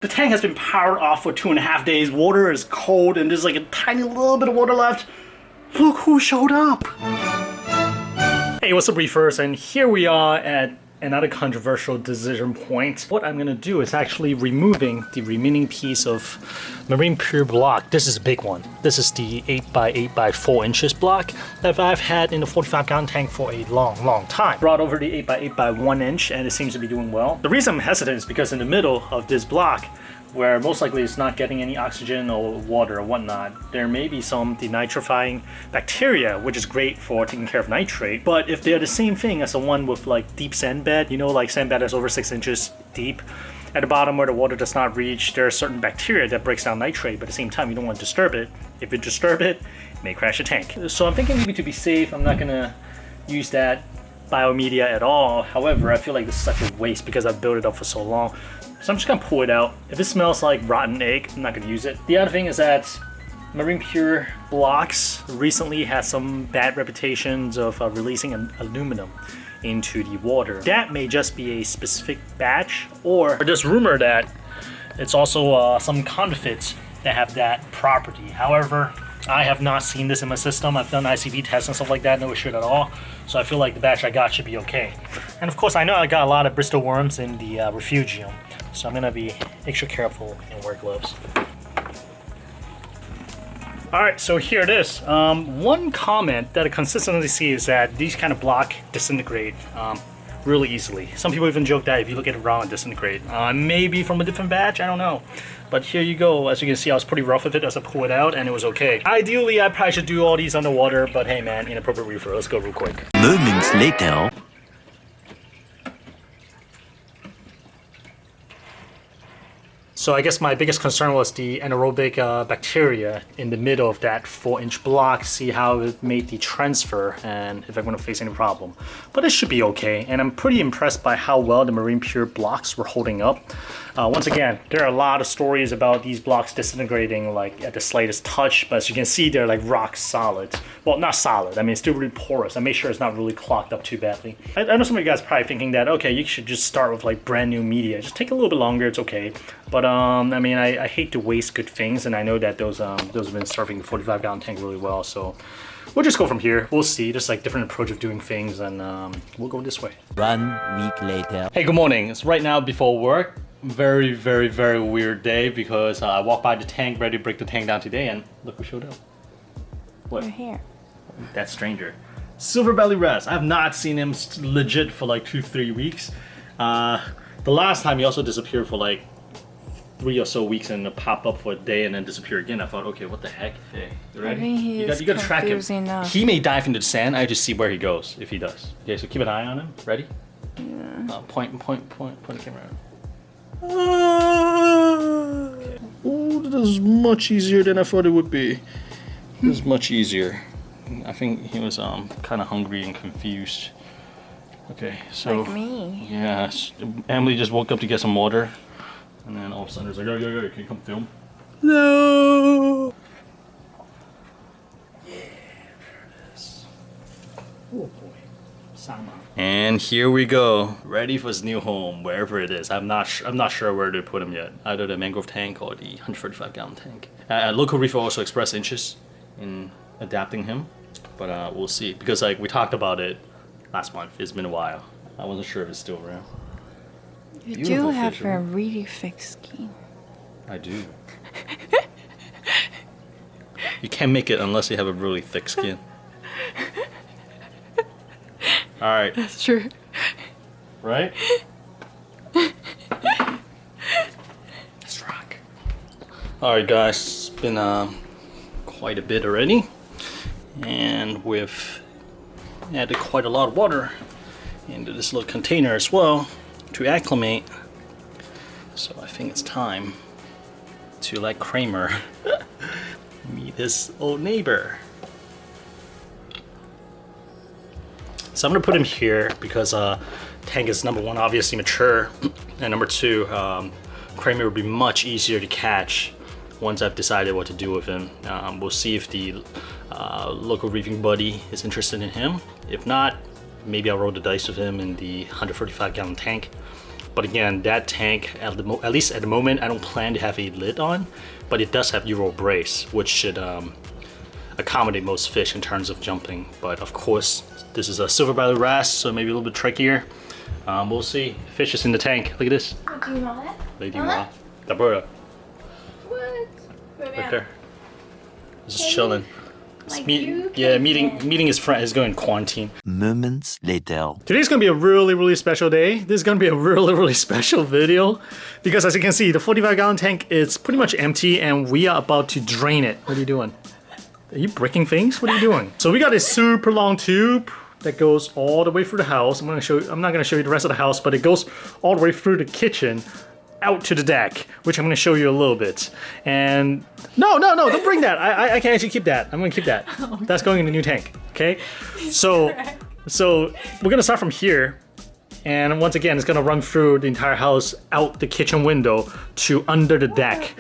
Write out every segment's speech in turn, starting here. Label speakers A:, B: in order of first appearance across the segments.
A: The tank has been powered off for 2.5 days. Water is cold and there's like a tiny little bit of water left. Look who showed up! Hey, what's up, reefers? And here we are at another controversial decision point. What I'm gonna do is actually removing the remaining piece of Marine Pure block. This is a big one. This is the 8x8x4 inches block that I've had in the 45-gallon tank for a long time. Brought over the 8x8x1 inch and it seems to be doing well. The reason I'm hesitant is because in the middle of this block, where most likely it's not getting any oxygen or water or whatnot, there may be some denitrifying bacteria, which is great for taking care of nitrate. But if they're the same thing as the one with like deep sand bed, you know, like sand bed that's over 6 inches deep, at the bottom where the water does not reach, there are certain bacteria that breaks down nitrate, but at the same time you don't want to disturb it. If you disturb it, it may crash the tank. So I'm thinking maybe to be safe, I'm not gonna use that biomedia at all. However, I feel like this is such a waste because I've built it up for so long. So I'm just gonna pull it out. If it smells like rotten egg, I'm not gonna use it. The other thing is that Marine Pure blocks recently had some bad reputations of releasing aluminum into the water. That may just be a specific batch, or there's rumor that it's also some counterfeits that have that property. However, I have not seen this in my system. I've done ICV tests and stuff like that, no issue at all. So I feel like the batch I got should be okay. And of course, I know I got a lot of Bristol worms in the refugium, so I'm gonna be extra careful and wear gloves. All right, so here it is. One comment that I consistently see is that these kind of block disintegrate really easily. Some people even joke that if you look at it raw and disintegrate. Maybe from a different batch, I don't know. But here you go. As you can see, I was pretty rough with it as I pull it out and it was okay. Ideally, I probably should do all these underwater, but hey man, Inappropriate Reefer, let's go real quick.
B: Moments later.
A: So I guess my biggest concern was the anaerobic bacteria in the middle of that 4-inch block, see how it made the transfer and if I'm gonna face any problem. But it should be okay, and I'm pretty impressed by how well the Marine Pure blocks were holding up. Once again, there are a lot of stories about these blocks disintegrating like at the slightest touch, but as you can see, they're like rock solid. Well, not solid, I mean, it's still really porous. I made sure it's not really clogged up too badly. I know some of you guys are probably thinking that, okay, you should just start with like brand new media. Just take a little bit longer, it's okay. But I mean, I hate to waste good things, and I know that those have been serving the 45-gallon tank really well, so we'll just go from here. We'll see, just like different approach of doing things, and we'll go this way.
B: 1 week later.
A: Hey, good morning. It's right now before work. Very weird day because I walked by the tank, ready to break the tank down today, and look who showed up. What?
C: You're here.
A: That stranger. Silver Belly Res. I have not seen him legit for like 2-3 weeks. The last time he also disappeared for like 3 or so weeks and pop up for a day and then disappear again. I thought, okay, what the heck? Hey, you ready?
C: I think
A: you gotta track him.
C: Enough.
A: He may dive into the sand. I just see where he goes if he does. Okay, so keep an eye on him. Ready?
C: Yeah.
A: Point the camera out. Okay. Oh, this is much easier than I thought it would be. This is much easier. I think he was kind of hungry and confused. Okay, so
C: Like me.
A: yeah, Emily just woke up to get some water, and then all of a sudden it's like, yo, can you come film? No. Yeah, there it is. Oh boy, Sama. And here we go, ready for his new home, wherever it is. I'm not sure where to put him yet. Either the mangrove tank or the 135-gallon tank. Local Reefer also expressed interest in adapting him, but we'll see. Because like we talked about it last month. It's been a while. I wasn't sure if it's still around.
C: You
A: Beautiful
C: do have
A: fish,
C: a
A: right?
C: really thick skin.
A: I do. You can't make it unless you have a really thick skin. All right.
C: That's true.
A: Right? Let's rock. All right, guys. It's been quite a bit already, and we've added quite a lot of water into this little container as well to acclimate. So I think it's time to let Kramer meet his old neighbor. So I'm gonna put him here because tank is number one, obviously mature, and number two, Kramer will be much easier to catch once I've decided what to do with him. We'll see if the local reefing buddy is interested in him. If not, maybe I'll roll the dice with him in the 145-gallon tank. But again, that tank, at least at the moment, I don't plan to have a lid on, but it does have Euro brace, which should accommodate most fish in terms of jumping. But of course, this is a silver belly wrasse, so maybe a little bit trickier. We'll see. Fish is in the tank. Look at this. Lady Ma. What? Right there. Just chilling. Meeting his friend. He's going quarantine.
B: Moments later.
A: Today's gonna be a really special day. This is gonna be a really special video because as you can see, the 45-gallon tank is pretty much empty and we are about to drain it. What are you doing? Are you breaking things? What are you doing? So we got a super long tube that goes all the way through the house. I'm not gonna show you the rest of the house, but it goes all the way through the kitchen out to the deck, which I'm gonna show you a little bit. And no, don't bring that. I can actually keep that. I'm gonna keep that. That's going in the new tank, okay? So we're gonna start from here. And once again, it's gonna run through the entire house, out the kitchen window to under the deck.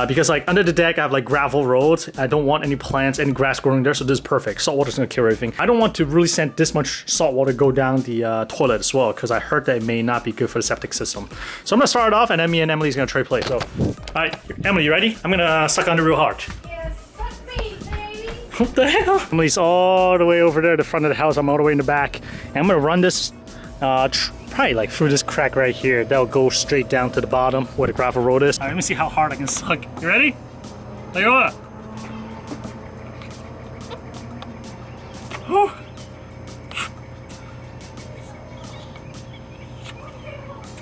A: Because like under the deck, I have like gravel roads. I don't want any plants, any grass growing there, so this is perfect. Salt water's gonna kill everything. I don't want to really send this much salt water go down the toilet as well, because I heard that it may not be good for the septic system. So I'm gonna start it off, and then me and Emily's gonna trade play. So, all right, Emily, you ready? I'm gonna suck under real hard.
C: Yes, suck me, baby.
A: What the hell? Emily's all the way over there, the front of the house. I'm all the way in the back. And I'm gonna run this probably like through this crack right here. That'll go straight down to the bottom where the gravel road is. All right, let me see how hard I can suck. You ready? There you go. Oh.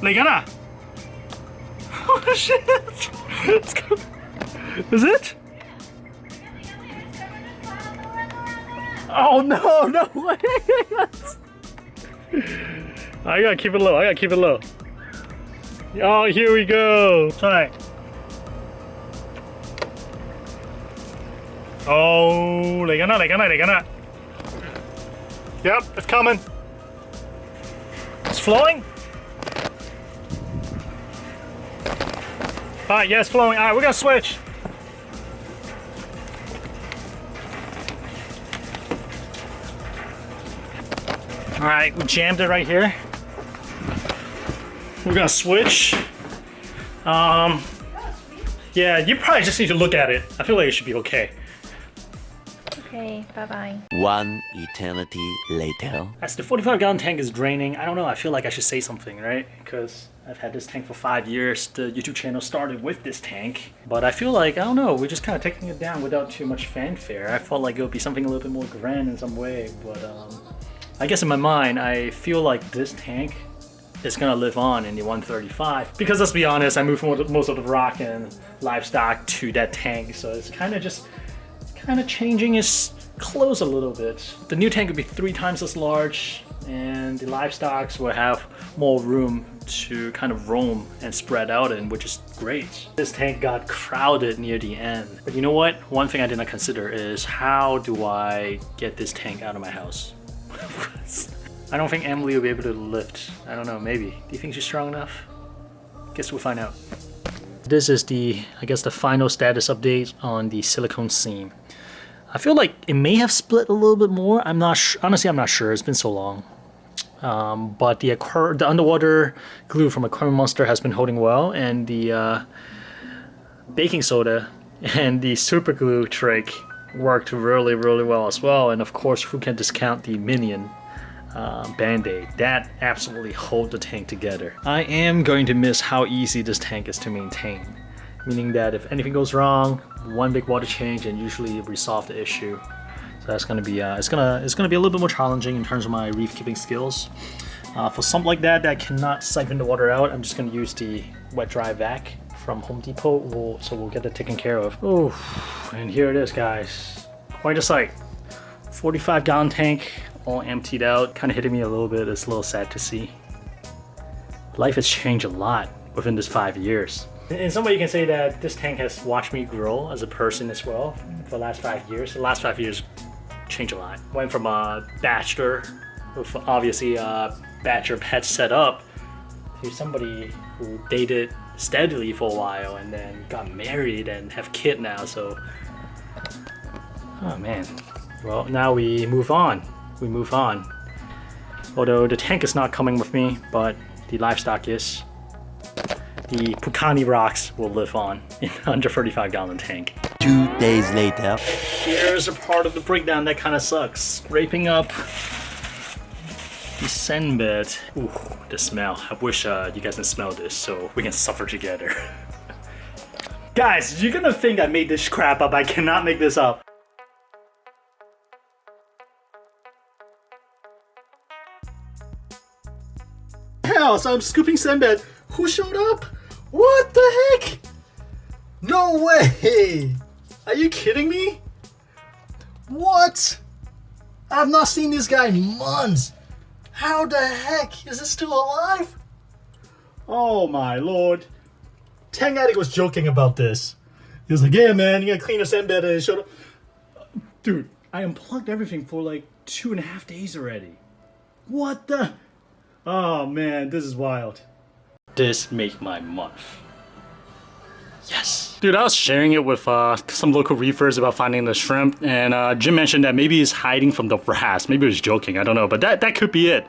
A: Legana. Oh shit. Let's go. Is it? Oh no way. I gotta keep it low. Oh, here we go. Try. Oh, legana. Yep, it's coming. It's flowing. All right, yeah, it's flowing. All right, we're gonna switch. All right, we jammed it right here. We're gonna switch. Yeah, you probably just need to look at it. I feel like it should be okay.
C: Okay, bye-bye.
B: One eternity later.
A: As the 45-gallon tank is draining, I don't know, I feel like I should say something, right? Because I've had this tank for 5 years. The YouTube channel started with this tank. But I feel like, I don't know, we're just kind of taking it down without too much fanfare. I felt like it would be something a little bit more grand in some way, but I guess in my mind, I feel like this tank is gonna live on in the 135. Because let's be honest, I moved most of the rock and livestock to that tank, so it's kind of changing its clothes a little bit. The new tank would be 3 times as large, and the livestock will have more room to kind of roam and spread out in, which is great. This tank got crowded near the end. But you know what? One thing I did not consider is how do I get this tank out of my house? I don't think Emily will be able to lift. I don't know, maybe. Do you think she's strong enough? Guess we'll find out. This is I guess the final status update on the silicone seam. I feel like it may have split a little bit more. I'm not sure. Honestly, I'm not sure. It's been so long. But the underwater glue from Aquarium Monster has been holding well, and the baking soda and the super glue trick worked really well as well. And of course, who can discount the Minion Band-Aid? That absolutely hold the tank together. I am going to miss how easy this tank is to maintain, meaning that if anything goes wrong, one big water change and usually resolve the issue. So that's gonna be it's gonna be a little bit more challenging in terms of my reef keeping skills. For something like that cannot siphon the water out, I'm just gonna use the wet dry vac from Home Depot. So we'll get that taken care of. Oh, and here it is, guys. Quite a sight. 45-gallon tank, all emptied out. Kind of hitting me a little bit. It's a little sad to see. Life has changed a lot within this 5 years. In some way, you can say that this tank has watched me grow as a person as well for the last 5 years. The last 5 years changed a lot. Went from a bachelor, with obviously a bachelor pet set up, to somebody who dated steadily for a while and then got married and have kid now. So, oh man. Well, now we move on. Although the tank is not coming with me, but the livestock is. the Pukani rocks will live on in a 135-gallon tank.
B: 2 days later.
A: Here's a part of the breakdown that kind of sucks. Scraping up the sand bed. Ooh, the smell. I wish you guys can smell this so we can suffer together. Guys, you're gonna think I made this crap up. I cannot make this up. Hell, so I'm scooping sand bed. Who showed up? What the heck? No way! Are you kidding me? What? I've not seen this guy in months. How the heck is this still alive? Oh my lord. Tank Addict was joking about this. He was like, yeah man, you gotta clean the sand bed, and it showed up. Dude, I unplugged everything for like 2.5 days already. What the? Oh man, this is wild. This made my month. Yes. Dude, I was sharing it with some local reefers about finding the shrimp, and Jim mentioned that maybe he's hiding from the wrasse. Maybe he was joking, I don't know, but that could be it.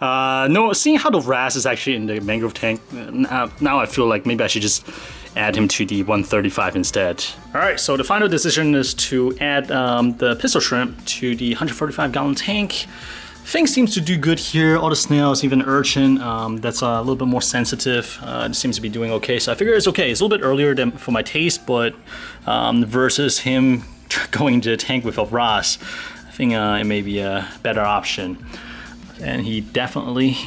A: No, seeing how the wrasse is actually in the mangrove tank, now I feel like maybe I should just add him to the 135 instead. All right, so the final decision is to add the pistol shrimp to the 145-gallon tank. Things seems to do good here. All the snails, even urchin, that's a little bit more sensitive, seems to be doing okay. So I figure it's okay. It's a little bit earlier than for my taste, but versus him going to the tank with a wrasse, I think it may be a better option. And he definitely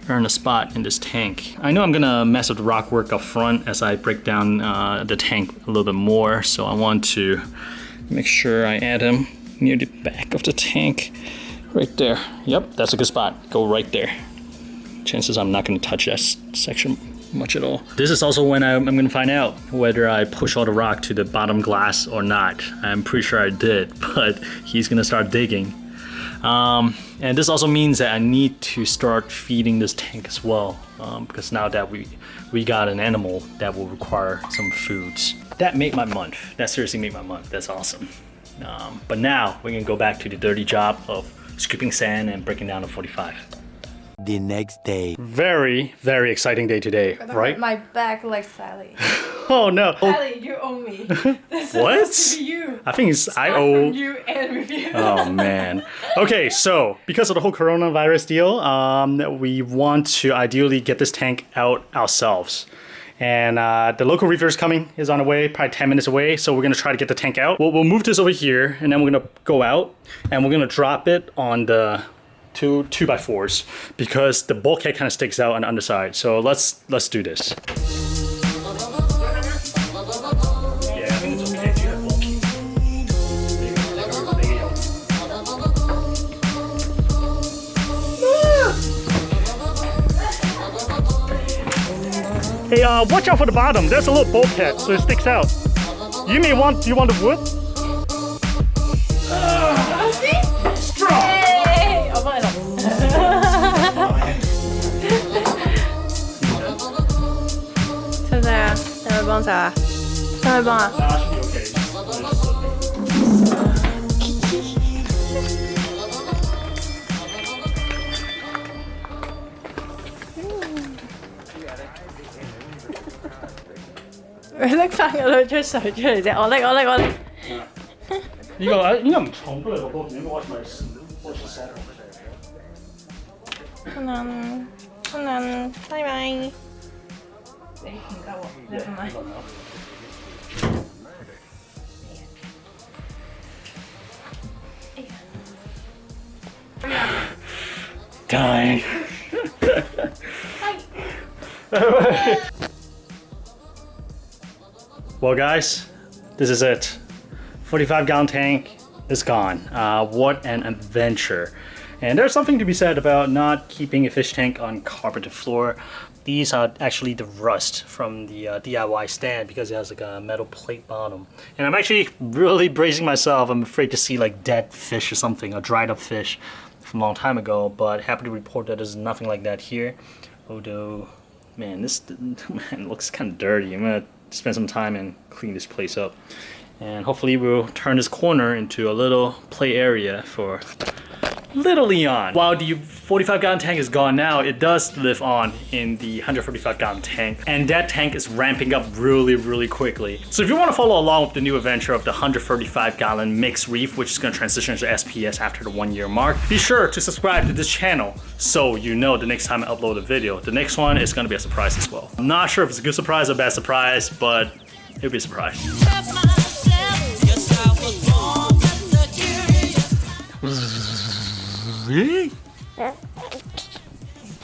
A: earned a spot in this tank. I know I'm gonna mess with the rock work up front as I break down the tank a little bit more. So I want to make sure I add him near the back of the tank. Right there. Yep, that's a good spot. Go right there. Chances I'm not going to touch that section much at all. This is also when I'm going to find out whether I push all the rock to the bottom glass or not. I'm pretty sure I did, but he's going to start digging. And this also means that I need to start feeding this tank as well, because now that we got an animal that will require some foods. That made my month. That seriously made my month. That's awesome. But now we're going to go back to the dirty job of scooping sand and breaking down the 45.
B: The next day.
A: Very, very exciting day today, right?
C: My back like Sally.
A: Oh no.
C: Sally, you owe me. This
A: What?
C: is to you.
A: I think it's I
C: From
A: owe.
C: you and with you.
A: Oh man. Okay, so because of the whole coronavirus deal, we want to ideally get this tank out ourselves. And the local reefer is coming, is on the way, probably 10 minutes away. So we're gonna try to get the tank out. We'll move this over here, and then we're gonna go out, and we're gonna drop it on the two 2x4s because the bulkhead kind of sticks out on the underside. So let's do this. Yeah, I think it's okay. Hey, watch out for the bottom. There's a little bulkhead, so it sticks out. Do you want the wood? Strong!
C: Hey, 我帮你弄。使唔使啊？使唔使幫手啊？使唔使幫啊？ 你拎翻嗰兩出水出嚟啫，我拎。
A: 呢個應該唔重，不過我應該 watch my song。
C: 可能，拜拜。你唔夠喎，你唔係。
A: Dying. Well, guys, this is it. 45-gallon tank is gone. What an adventure. And there's something to be said about not keeping a fish tank on carpeted floor. These are actually the rust from the DIY stand because it has like a metal plate bottom. And I'm actually really bracing myself. I'm afraid to see like dead fish or something, or dried up fish from a long time ago, but happy to report that there's nothing like that here. Although, man, this looks kind of dirty. I'm gonna spend some time and clean this place up. And hopefully we'll turn this corner into a little play area for literally on. While the 45 gallon tank is gone now, it does live on in the 145 gallon tank, and that tank is ramping up really quickly. So if you want to follow along with the new adventure of the 135 gallon mixed reef, which is going to transition to SPS after the 1 year mark, be sure to subscribe to this channel so you know the next time I upload a video. The next one is going to be a surprise as well. I'm not sure if it's a good surprise or a bad surprise, but it'll be a surprise.